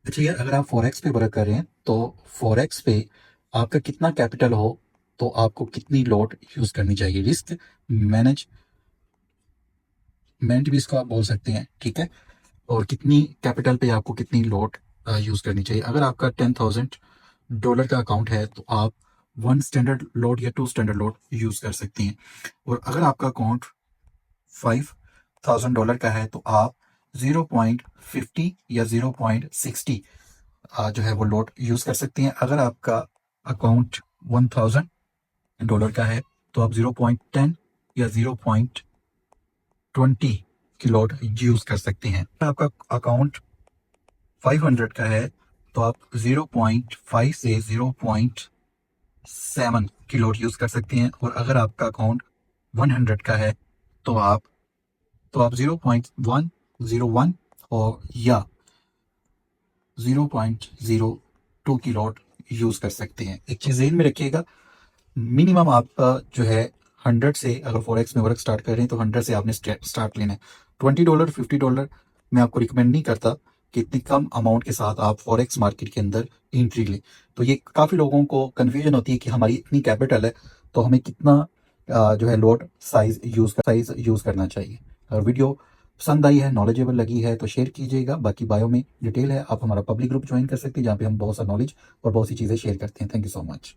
अच्छा यार, अगर आप फॉरेक्स पे वर्क कर रहे हैं तो फॉरेक्स पे आपका कितना कैपिटल हो तो आपको कितनी लॉट यूज़ करनी चाहिए, रिस्क मैनेजमेंट भी इसको आप बोल सकते हैं, ठीक है। और कितनी कैपिटल पे आपको कितनी लॉट यूज़ करनी चाहिए। अगर आपका $10,000 का अकाउंट है तो आप 1 स्टैंडर्ड लॉट या 2 स्टैंडर्ड लॉट यूज़ कर सकते हैं। और अगर आपका अकाउंट $5,000 का है तो आप 0.50 या 0.60 जो है वो लोड यूज़ कर सकती हैं। अगर आपका अकाउंट $1,000 का है तो आप 0.10 या 0.20 की लोड यूज़ कर सकते हैं। अगर आपका अकाउंट 500 का है तो आप 0.5 से 0.7 की लोड यूज़ कर सकते हैं। और अगर आपका अकाउंट 100 का है तो आप 0.101 और या 0.02 की लॉट यूज़ कर सकते हैं। एक चीज़ ज़हन में रखिएगा, मिनिमम आपका जो है 100 से, अगर फॉरेक्स में वर्क स्टार्ट कर रहे हैं तो 100 से आपने स्टार्ट लेना है। $20 $50 मैं आपको रिकमेंड नहीं करता कि इतनी कम अमाउंट के साथ आप फॉरेक्स मार्केट के अंदर एंट्री लें। तो ये काफ़ी लोगों को कन्फ्यूजन होती है कि हमारी इतनी कैपिटल है तो हमें कितना जो है लोड साइज यूज़ करना चाहिए। अगर वीडियो पसंद आई है, नॉलेजेबल लगी है तो शेयर कीजिएगा। बाकी बायो में डिटेल है, आप हमारा पब्लिक ग्रुप ज्वाइन कर सकते हैं जहाँ पे हम बहुत सा नॉलेज और बहुत सी चीज़ें शेयर करते हैं। Thank you so much.